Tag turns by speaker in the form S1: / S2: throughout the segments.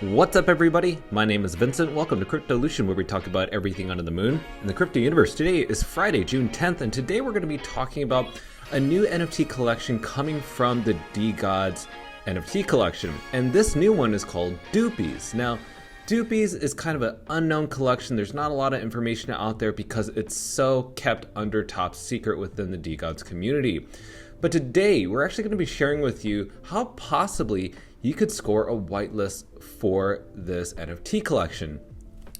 S1: What's up, everybody? My name is Vincent. Welcome to Cryptolution, where we talk about everything under the moon in the crypto universe. Today is Friday, June 10th, and today we're going to be talking about a new NFT collection coming from the D.Gods NFT collection. And this new one is called Duppies. Now, Duppies is kind of an unknown collection. There's not a lot of information out there because it's so kept under top secret within the D.Gods community. But today, we're actually going to be sharing with you how possibly you could score a whitelist for this NFT collection.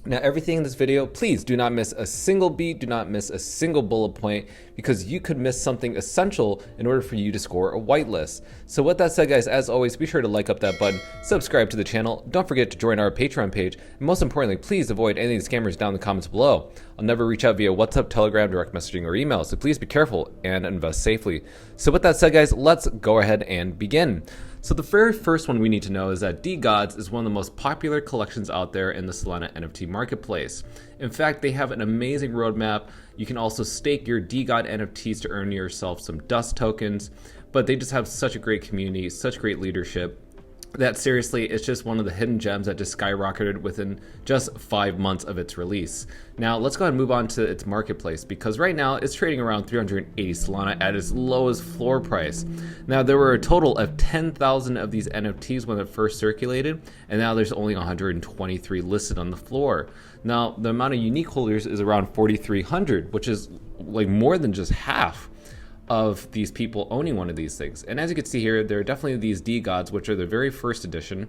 S1: Now, everything in this video, please do not miss a single beat, do not miss a single bullet point, because you could miss something essential in order for you to score a whitelist. So with that said, guys, as always, be sure to like up that button, subscribe to the channel, don't forget to join our Patreon page, and most importantly, please avoid any of the scammers down in the comments below. I'll never reach out via WhatsApp, Telegram, direct messaging, or email, so please be careful and invest safely. So with that said, guys, let's go ahead and begin. So the very first one we need to know is that D.Gods is one of the most popular collections out there in the Solana NFT marketplace. In fact, they have an amazing roadmap. You can also stake your D.God NFTs to earn yourself some dust tokens, but they just have such a great community, such great leadership, that seriously, it's just one of the hidden gems that just skyrocketed within just 5 months of its release. Now, let's go ahead and move on to its marketplace, because right now it's trading around 380 Solana at its lowest floor price. Now, there were a total of 10,000 of these NFTs when it first circulated, and now there's only 123 listed on the floor. Now, the amount of unique holders is around 4,300, which is like more than just half of these people owning one of these things. And as you can see here, there are definitely these D.Gods, which are the very first edition.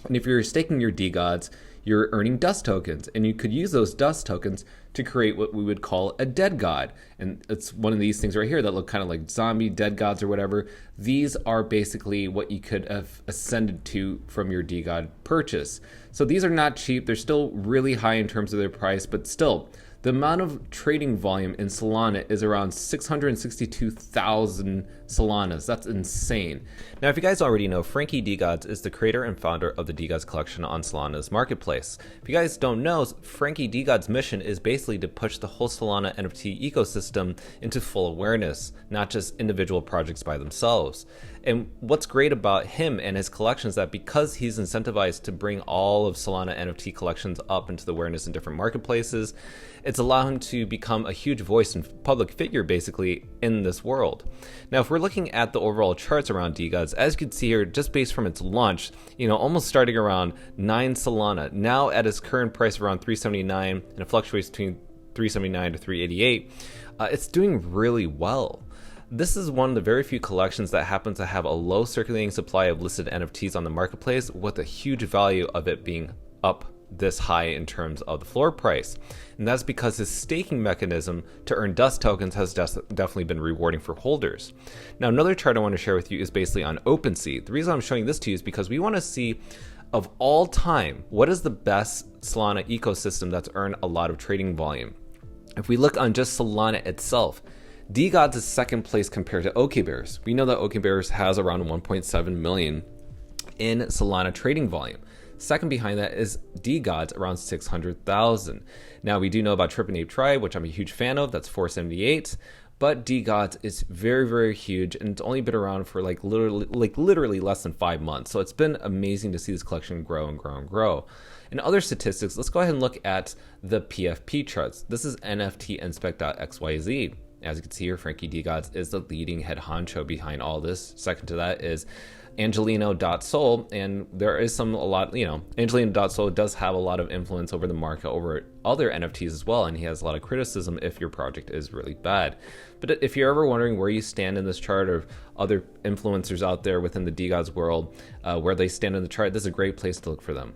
S1: And if you're staking your D.Gods, you're earning dust tokens, and you could use those dust tokens to create what we would call a dead god. And it's one of these things right here that look kind of like zombie dead gods or whatever. These are basically what you could have ascended to from your D.God purchase. So these are not cheap. They're still really high in terms of their price, but still, the amount of trading volume in Solana is around 662,000 Solanas. That's insane. Now, if you guys already know, Frankie D.Gods is the creator and founder of the D.Gods collection on Solana's marketplace. If you guys don't know, Frankie D.Gods' mission is basically to push the whole Solana NFT ecosystem into full awareness, not just individual projects by themselves. And what's great about him and his collection is that because he's incentivized to bring all of Solana NFT collections up into the awareness in different marketplaces, it's allowed him to become a huge voice and public figure basically in this world. Now, if we're looking at the overall charts around D.Gods, as you can see here, just based from its launch, almost starting around 9 Solana, now at its current price around 379, and it fluctuates between 379 to 388, it's doing really well. This is one of the very few collections that happens to have a low circulating supply of listed NFTs on the marketplace, with a huge value of it being up this high in terms of the floor price. And that's because his staking mechanism to earn dust tokens has definitely been rewarding for holders. Now, another chart I want to share with you is basically on OpenSea. The reason I'm showing this to you is because we want to see, of all time, what is the best Solana ecosystem that's earned a lot of trading volume. If we look on just Solana itself, D.Gods is second place compared to OKBears. We know that OKBears has around 1.7 million in Solana trading volume. Second behind that is D.Gods, around 600,000. Now, we do know about Trippin' Ape Tribe, which I'm a huge fan of, that's 478. But D.Gods is very, very huge, and it's only been around for literally less than 5 months. So it's been amazing to see this collection grow and grow and grow. In other statistics, let's go ahead and look at the PFP charts. This is NFTinspect.xyz. As you can see here, Frankie D.Gods is the leading head honcho behind all this. Second to that is Angelino.Sol, and there is Angelino.Sol does have a lot of influence over the market, over other NFTs as well, and he has a lot of criticism if your project is really bad. But if you're ever wondering where you stand in this chart, or other influencers out there within the D.Gods world, where they stand in the chart, this is a great place to look for them.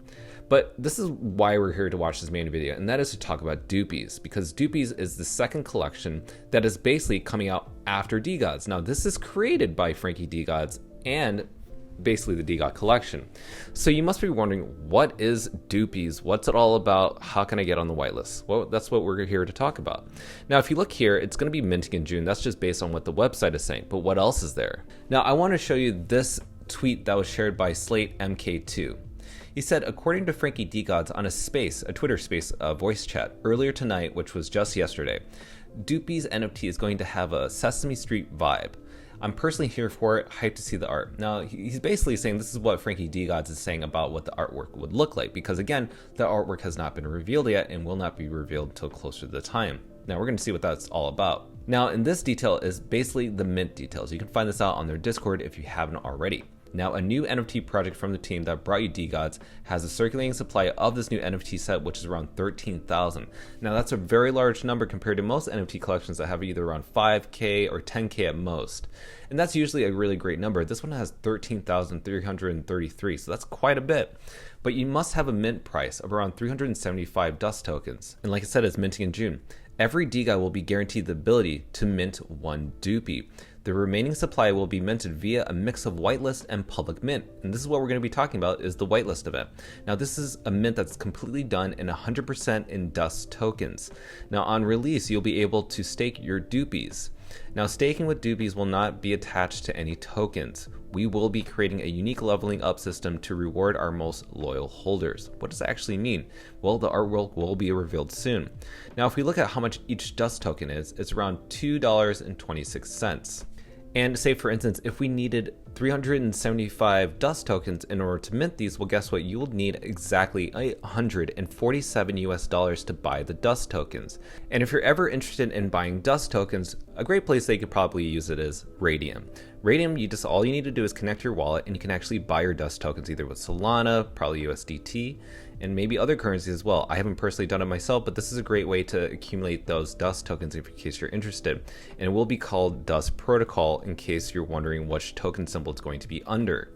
S1: But this is why we're here to watch this main video, and that is to talk about Duppies, because Duppies is the second collection that is basically coming out after D.Gods. Now, this is created by Frankie D.Gods and basically the D.God collection. So you must be wondering, what is Duppies? What's it all about? How can I get on the whitelist? Well, that's what we're here to talk about. Now, if you look here, it's going to be minting in June. That's just based on what the website is saying. But what else is there? Now, I want to show you this tweet that was shared by Slate MK2. He said, according to Frankie D.Gods on a Twitter space voice chat earlier tonight, which was just yesterday, Duppies NFT is going to have a Sesame Street vibe. I'm personally here for it, hyped to see the art. Now, he's basically saying this is what Frankie D.Gods is saying about what the artwork would look like, because again, the artwork has not been revealed yet and will not be revealed until closer to the time. Now, we're going to see what that's all about. Now, in this detail is basically the mint details. You can find this out on their Discord if you haven't already. Now, a new NFT project from the team that brought you D.Gods has a circulating supply of this new NFT set, which is around 13,000. Now, that's a very large number compared to most NFT collections that have either around 5K or 10K at most. And that's usually a really great number. This one has 13,333, so that's quite a bit. But you must have a mint price of around 375 dust tokens. And like I said, it's minting in June. Every D.God will be guaranteed the ability to mint one Dupie. The remaining supply will be minted via a mix of whitelist and public mint. And this is what we're going to be talking about, is the whitelist event. Now, this is a mint that's completely done in 100% in dust tokens. Now, on release, you'll be able to stake your Duppies. Now, staking with Duppies will not be attached to any tokens. We will be creating a unique leveling up system to reward our most loyal holders. What does that actually mean? Well, the artwork will be revealed soon. Now, if we look at how much each dust token is, it's around $2.26. And say, for instance, if we needed 375 dust tokens in order to mint these, well, guess what? You will need exactly $147 to buy the dust tokens. And if you're ever interested in buying dust tokens, a great place they could probably use it is Radium. Radium, all you need to do is connect your wallet and you can actually buy your dust tokens either with Solana, probably USDT, and maybe other currencies as well. I haven't personally done it myself, but this is a great way to accumulate those dust tokens in case you're interested. And it will be called Dust Protocol in case you're wondering which token symbol it's going to be under.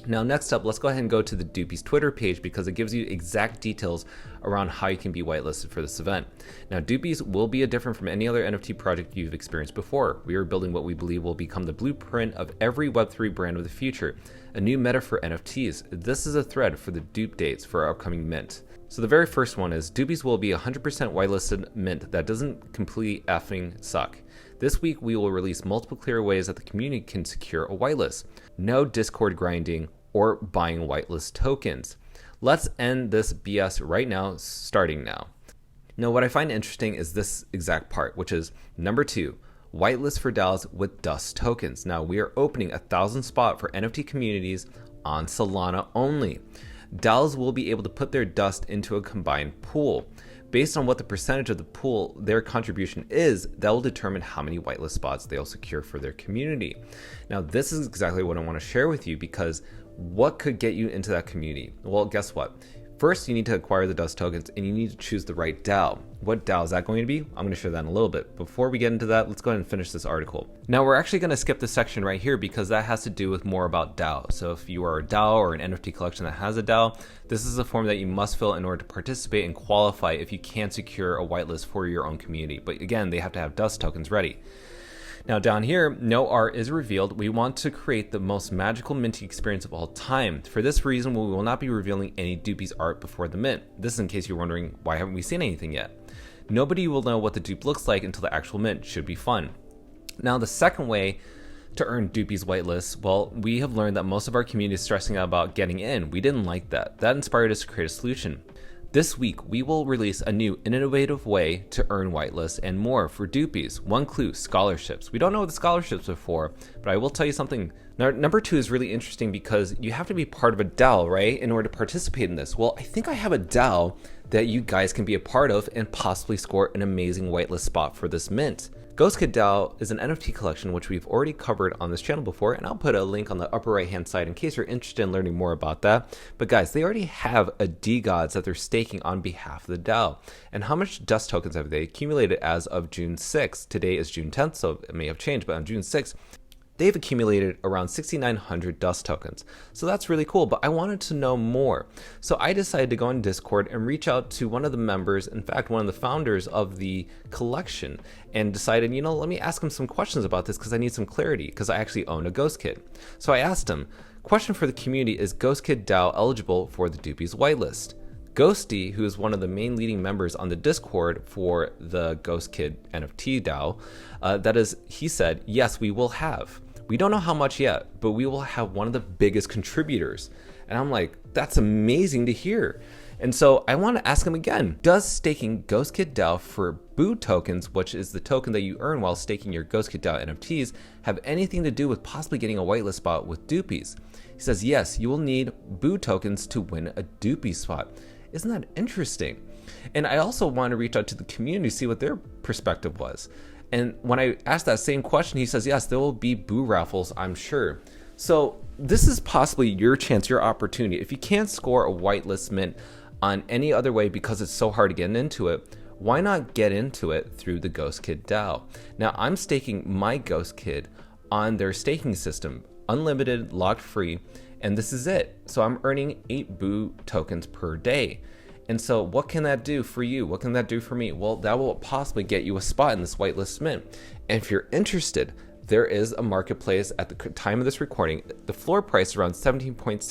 S1: Now, next up, let's go ahead and go to the Duppies Twitter page because it gives you exact details around how you can be whitelisted for this event. Now, Duppies will be different from any other NFT project you've experienced before. We are building what we believe will become the blueprint of every Web3 brand of the future, a new meta for NFTs. This is a thread for the dupe dates for our upcoming mint. So the very first one is Duppies will be 100% whitelisted mint that doesn't completely effing suck. This week, we will release multiple clear ways that the community can secure a whitelist. No Discord grinding or buying whitelist tokens. Let's end this BS right now, starting now. Now, what I find interesting is this exact part, which is number 2, whitelist for DAOs with dust tokens. Now, we are opening 1,000 spot for NFT communities on Solana only. DAOs will be able to put their dust into a combined pool. Based on what the percentage of the pool their contribution is, that will determine how many whitelist spots they'll secure for their community. Now, this is exactly what I want to share with you because what could get you into that community? Well, guess what? First, you need to acquire the dust tokens and you need to choose the right DAO. What DAO is that going to be? I'm going to share that in a little bit. Before we get into that, let's go ahead and finish this article. Now, we're actually going to skip this section right here because that has to do with more about DAO. So if you are a DAO or an NFT collection that has a DAO, this is a form that you must fill in order to participate and qualify if you can secure a whitelist for your own community. But again, they have to have dust tokens ready. Now down here, no art is revealed. We want to create the most magical minting experience of all time. For this reason, we will not be revealing any Duppies art before the mint. This is in case you're wondering, why haven't we seen anything yet? Nobody will know what the dupe looks like until the actual mint. Should be fun. Now, the second way to earn Duppies whitelists, well, we have learned that most of our community is stressing out about getting in. We didn't like that. That inspired us to create a solution. This week, we will release a new innovative way to earn whitelists and more for Duppies. One clue, scholarships. We don't know what the scholarships are for, but I will tell you something. Now, number 2 is really interesting because you have to be part of a DAO, right, in order to participate in this. Well, I think I have a DAO that you guys can be a part of and possibly score an amazing whitelist spot for this mint. Kid DAO is an NFT collection which we've already covered on this channel before, and I'll put a link on the upper right hand side in case you're interested in learning more about that. But guys, they already have a D.Gods that they're staking on behalf of the DAO. And how much dust tokens have they accumulated as of June 6th? Today is June 10th, so it may have changed, but on June 6th, they've accumulated around 6,900 dust tokens. So that's really cool, but I wanted to know more. So I decided to go on Discord and reach out to one of the members, in fact, one of the founders of the collection, and decided, let me ask him some questions about this because I need some clarity because I actually own a Ghost Kid. So I asked him, question for the community, is Ghost Kid DAO eligible for the Duppies whitelist? Ghosty, who is one of the main leading members on the Discord for the Ghost Kid NFT DAO, he said, yes, we will have. We don't know how much yet, but we will have one of the biggest contributors. And I'm like, that's amazing to hear. And so I want to ask him again, does staking Ghost Kid DAO for Boo tokens, which is the token that you earn while staking your Ghost Kid DAO NFTs, have anything to do with possibly getting a whitelist spot with Duppies? He says, yes, you will need Boo tokens to win a Duppie spot. Isn't that interesting? And I also want to reach out to the community to see what their perspective was. And when I asked that same question, he says, yes, there will be Boo raffles, I'm sure. So this is possibly your chance, your opportunity. If you can't score a whitelist mint on any other way because it's so hard to get into it, why not get into it through the Ghost Kid DAO? Now I'm staking my Ghost Kid on their staking system, unlimited, locked free, and this is it. So I'm earning 8 Boo tokens per day. And so what can that do for you? What can that do for me? Well, that will possibly get you a spot in this whitelist mint. And if you're interested, there is a marketplace at the time of this recording. The floor price is around 17.69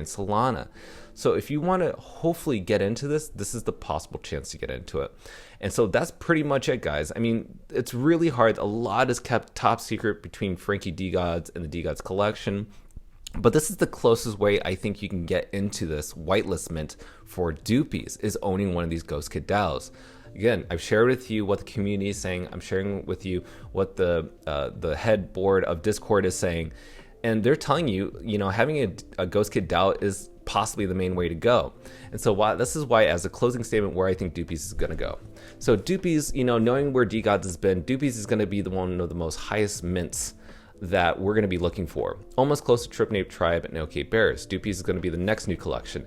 S1: Solana. So if you want to hopefully get into this, this is the possible chance to get into it. And so that's pretty much it, guys. I mean, it's really hard. A lot is kept top secret between Frankie D.Gods and the D.Gods collection. But this is the closest way I think you can get into this whitelist mint for Duppies, is owning one of these Ghost Kid DAOs. Again, I've shared with you what the community is saying. I'm sharing with you what the head board of Discord is saying. And they're telling you, having a Ghost Kid DAO is possibly the main way to go. And so this is why, as a closing statement, where I think Duppies is going to go. So Duppies, knowing where D.Gods has been, Duppies is going to be one of the most highest mints that we're going to be looking for. Almost close to Trip Nape Tribe and OK Bears. Duppies is going to be the next new collection.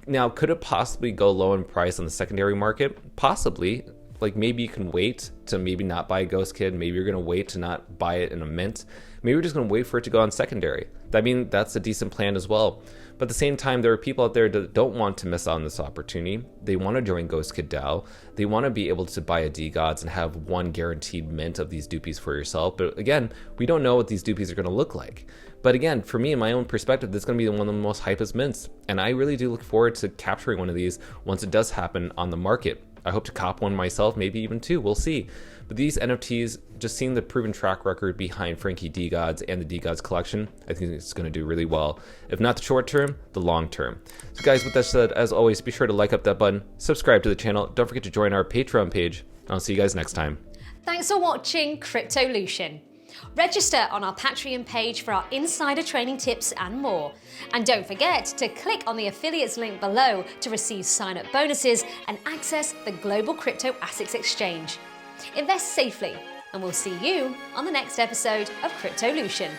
S1: Now, could it possibly go low in price on the secondary market? Possibly. Like, maybe you can wait to maybe not buy a Ghost Kid. Maybe you're going to wait to not buy it in a mint. Maybe you're just going to wait for it to go on secondary. I mean, that's a decent plan as well. But at the same time, there are people out there that don't want to miss out on this opportunity. They want to join Ghost Kid DAO. They want to be able to buy a D.Gods and have one guaranteed mint of these Duppies for yourself. But again, we don't know what these Duppies are going to look like. But again, for me, in my own perspective, this is going to be one of the most hypest mints. And I really do look forward to capturing one of these once it does happen on the market. I hope to cop one myself, maybe even 2, we'll see. But these NFTs, just seeing the proven track record behind Frankie D.Gods and the D.Gods collection, I think it's going to do really well. If not the short term, the long term. So guys, with that said, as always, be sure to like up that button, subscribe to the channel, don't forget to join our Patreon page, and I'll see you guys next time.
S2: Thanks for watching Cryptolution. Register on our Patreon page for our insider training tips and more. And don't forget to click on the affiliates link below to receive sign-up bonuses and access the global crypto assets exchange. Invest safely, and we'll see you on the next episode of Cryptolution.